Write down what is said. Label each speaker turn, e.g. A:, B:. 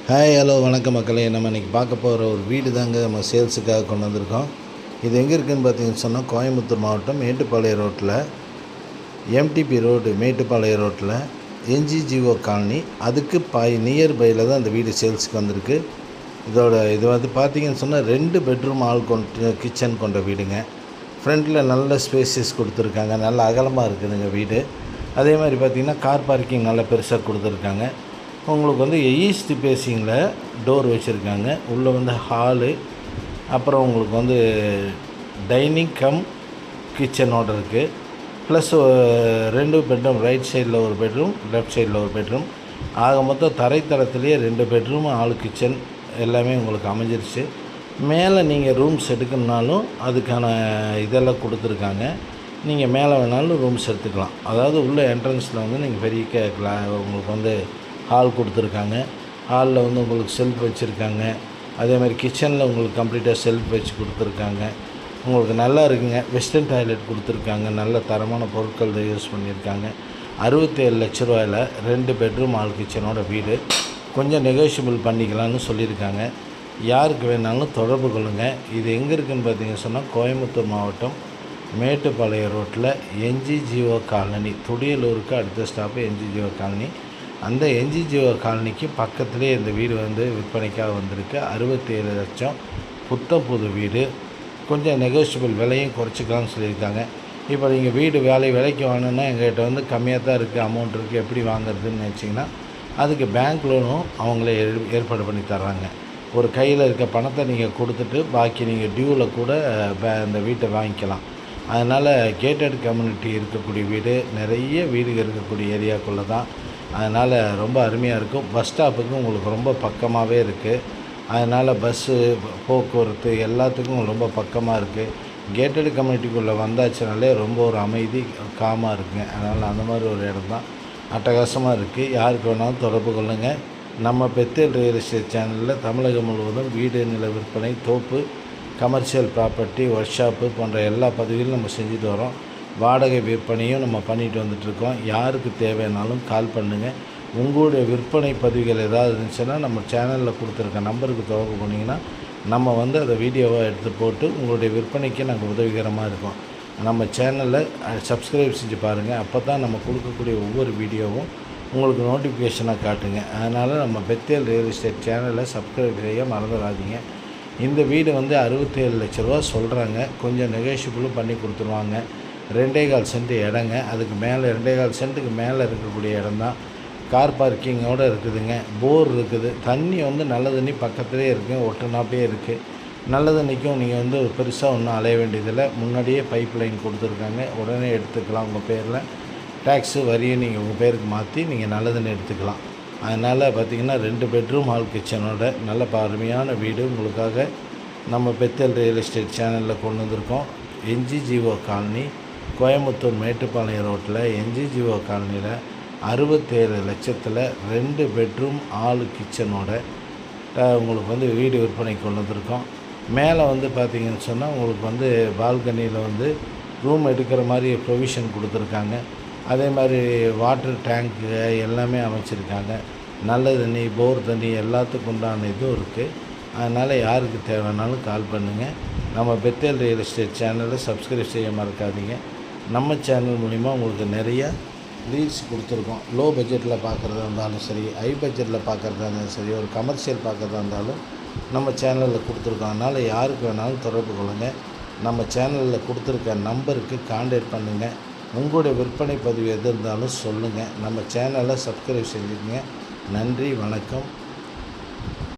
A: Hi hello வணக்கம் மக்களே. நம்ம இன்றைக்கி பார்க்க போகிற ஒரு வீடு தாங்க நம்ம சேல்ஸுக்காக கொண்டு வந்திருக்கோம். இது எங்கே இருக்குதுன்னு பார்த்தீங்கன்னு சொன்னால் கோயம்புத்தூர் மாவட்டம் மேட்டுப்பாளையம் ரோட்டில், எம்டிபி ரோடு மேட்டுப்பாளையம் ரோட்டில் என்ஜிஜிஓ காலனி, அதுக்கு நியர்பையில் தான் அந்த வீடு சேல்ஸுக்கு வந்திருக்கு. இது வந்து பார்த்திங்கன்னு சொன்னால் 2 பெட்ரூம் கிச்சன் கொண்ட வீடுங்க. ஃப்ரண்ட்டில் நல்ல ஸ்பேஸஸ் கொடுத்துருக்காங்க, நல்ல அகலமாக இருக்குதுங்க வீடு. அதே மாதிரி பார்த்திங்கன்னா கார் பார்க்கிங் நல்லா பெருசாக கொடுத்துருக்காங்க. உங்களுக்கு வந்து ஈஸ்ட் ஃபேஸிங்கில் டோர் வச்சுருக்காங்க. உள்ளே வந்து ஹாலு, அப்புறம் உங்களுக்கு வந்து டைனிங் கம் கிச்சனோட இருக்குது. ப்ளஸ் 2 பெட்ரூம், ரைட் சைடில் ஒரு பெட்ரூம், லெஃப்ட் சைடில் ஒரு பெட்ரூம். ஆக மொத்தம் தரைத்தளத்துலேயே 2 பெட்ரூம், ஆல் கிச்சன் எல்லாமே உங்களுக்கு அமைஞ்சிருச்சு. மேலே நீங்கள் ரூம்ஸ் எடுக்கணுன்னாலும் அதுக்கான இதெல்லாம் கொடுத்துருக்காங்க. நீங்கள் மேலே வேணாலும் ரூம்ஸ் எடுத்துக்கலாம். அதாவது உள்ள என்ட்ரன்ஸில் வந்து நீங்கள் பெரிய உங்களுக்கு வந்து ஹால் கொடுத்துருக்காங்க. ஹாலில் வந்து உங்களுக்கு செல்ஃப் வச்சுருக்காங்க. அதே மாதிரி கிச்சனில் உங்களுக்கு கம்ப்ளீட்டாக செல்ஃப் வச்சு கொடுத்துருக்காங்க. உங்களுக்கு நல்லா இருக்குங்க. வெஸ்டர்ன் டாய்லெட் கொடுத்துருக்காங்க. நல்ல தரமான பொருட்கள் யூஸ் பண்ணியிருக்காங்க. 67 லட்ச ரூபாயில் 2 பெட்ரூம் ஆல் கிச்சனோட வீடு. கொஞ்சம் நெகோஷியபிள் பண்ணிக்கலாம்னு சொல்லியிருக்காங்க. யாருக்கு வேணாலும் தொடர்பு கொள்ளுங்கள். இது எங்கே இருக்குதுன்னு பார்த்தீங்கன்னு சொன்னால் கோயம்புத்தூர் மாவட்டம் மேட்டுப்பாளையம் ரோட்டில் என்ஜிஜிஓ காலனி, துடியலூருக்கு அடுத்த ஸ்டாப்பு என்ஜிஜிஓ காலனி. அந்த என்ஜிஜிஓ காலனிக்கு பக்கத்துலேயே இந்த வீடு வந்து விற்பனைக்காக வந்திருக்கு. 67 லட்சம் புத்தம் புது வீடு. கொஞ்சம் நெகோஷியபிள் விலையும் குறைச்சிக்கலாம்னு சொல்லியிருக்காங்க. இப்போ நீங்கள் வீடு விலைக்கு வாங்கணுன்னா எங்கள்கிட்ட வந்து கம்மியாக தான் இருக்குது, அமௌண்ட் இருக்குது, எப்படி வாங்குறதுன்னு நினச்சிங்கன்னா அதுக்கு பேங்க் லோனும் அவங்களே ஏற்பாடு பண்ணி தர்றாங்க. ஒரு கையில் இருக்க பணத்தை நீங்கள் கொடுத்துட்டு பாக்கி நீங்கள் டியூவில் கூட அந்த வீட்டை வாங்கிக்கலாம். அதனால் கேட்டட் கம்யூனிட்டி இருக்கக்கூடிய வீடு, நிறைய வீடுகள் இருக்கக்கூடிய ஏரியாக்குள்ளே தான். அதனால் ரொம்ப அருமையாக இருக்கும். பஸ் ஸ்டாப்புக்கும் உங்களுக்கு ரொம்ப பக்கமாகவே இருக்குது. அதனால் பஸ்ஸு போக்குவரத்து எல்லாத்துக்கும் ரொம்ப பக்கமாக இருக்குது. கேட்டட் கம்யூனிட்டிக்குள்ளே வந்தாச்சுனாலே ரொம்ப ஒரு அமைதி காமாக இருக்குங்க. அதனால் அந்த மாதிரி ஒரு இடம் தான் அட்டகாசமாக இருக்குது. யாருக்கு வேணாலும் தொடர்பு கொள்ளுங்கள். நம்ம பெத்தேல் ரியல் எஸ்டேட் சேனலில் தமிழகம் முழுவதும் வீடு, நில விற்பனை, தோப்பு, கமர்ஷியல் ப்ராப்பர்ட்டி, ஒர்க் ஷாப்பு போன்ற எல்லா பதிவுகளும் நம்ம செஞ்சுட்டு வரோம். வாடகை விற்பனையும் நம்ம பண்ணிட்டு வந்துட்டுருக்கோம். யாருக்கு தேவையானாலும் கால் பண்ணுங்கள். உங்களுடைய விற்பனை பதிவுகள் ஏதாவது இருந்துச்சுன்னா நம்ம சேனலில் கொடுத்துருக்க நம்பருக்கு தொடர்பு பண்ணிங்கன்னா நம்ம வந்து அதை வீடியோவாக எடுத்து போட்டு உங்களுடைய விற்பனைக்கு நாங்கள் உதவிகரமாக இருக்கோம். நம்ம சேனலில் சப்ஸ்கிரைப் செஞ்சு பாருங்கள். அப்போ தான் நம்ம கொடுக்கக்கூடிய ஒவ்வொரு வீடியோவும் உங்களுக்கு நோட்டிஃபிகேஷனாக காட்டுங்க. அதனால் நம்ம பெத்தேல் ரியல் எஸ்டேட் சேனலை சப்ஸ்கிரைப் செய்ய மறந்துடாதீங்க. இந்த வீடு வந்து 67 லட்ச ரூபா சொல்கிறாங்க. கொஞ்சம் நெகோஷியபிளும் பண்ணி கொடுத்துருவாங்க. 2.25 சென்ட் இடங்க. அதுக்கு மேலே 2.25 சென்ட்டுக்கு மேலே இருக்கக்கூடிய இடம் தான். கார் பார்க்கிங்கோடு இருக்குதுங்க. போர் இருக்குது. தண்ணி வந்து நல்ல தண்ணி பக்கத்துலேயே இருக்குது, ஒட்டுனாப்பே இருக்குது. நல்ல தண்ணிக்கும் நீங்கள் வந்து பெருசாக ஒன்றும் அலைய வேண்டியதில்லை. முன்னாடியே பைப் லைன் கொடுத்துருக்காங்க. உடனே எடுத்துக்கலாம். உங்கள் பேரில் டேக்ஸு வரியை நீங்கள் உங்கள் பேருக்கு மாற்றி நீங்கள் நல்ல தண்ணி எடுத்துக்கலாம். அதனால் பார்த்திங்கன்னா 2 பெட்ரூம் ஹால் கிச்சனோட நல்ல அருமையான வீடு உங்களுக்காக நம்ம பெத்தேல் ரியல் எஸ்டேட் சேனலில் கொண்டு வந்திருக்கோம். என்ஜிஜிஓ காலனி, கோயம்புத்தூர் மேட்டுப்பாளையம் ரோட்டில் என்ஜிஜிஓ காலனியில் 67 லட்சத்தில் 2 பெட்ரூம் ஆல் கிச்சனோட உங்களுக்கு வந்து வீடு விற்பனை கொண்டு வந்திருக்கோம். மேலே வந்து பார்த்திங்கன்னு சொன்னால் உங்களுக்கு வந்து பால்கனியில் வந்து ரூம் எடுக்கிற மாதிரி ப்ரொவிஷன் கொடுத்துருக்காங்க. அதே மாதிரி வாட்டர் டேங்க்கு எல்லாமே அமைச்சிருக்காங்க. நல்ல தண்ணி, போர் தண்ணி எல்லாத்துக்கும் உண்டான இதுவும் இருக்குது. அதனால் யாருக்கு தேவைனாலும் கால் பண்ணுங்கள். நம்ம பெத்தேல் ரியல் எஸ்டேட் சேனலை சப்ஸ்கிரைப் செய்ய மறக்காதீங்க. நம்ம சேனல் மூலிமா உங்களுக்கு நிறையா ரீல்ஸ் கொடுத்துருக்கோம். லோ பட்ஜெட்டில் பார்க்குறதா இருந்தாலும் சரி, ஹை பட்ஜெட்டில் பார்க்குறதா இருந்தாலும் சரி, ஒரு கமர்ஷியல் பார்க்குறதா இருந்தாலும் நம்ம சேனலில் கொடுத்துருக்கோம். அதனால் யாருக்கு வேணாலும் தொடர்பு கொள்ளுங்கள். நம்ம சேனலில் கொடுத்துருக்க நம்பருக்கு கான்டாக்ட் பண்ணுங்கள். உங்களுடைய விற்பனை பதிவு எது இருந்தாலும் சொல்லுங்கள். நம்ம சேனலை சப்ஸ்கிரைப் செஞ்சுக்கங்க. நன்றி, வணக்கம்.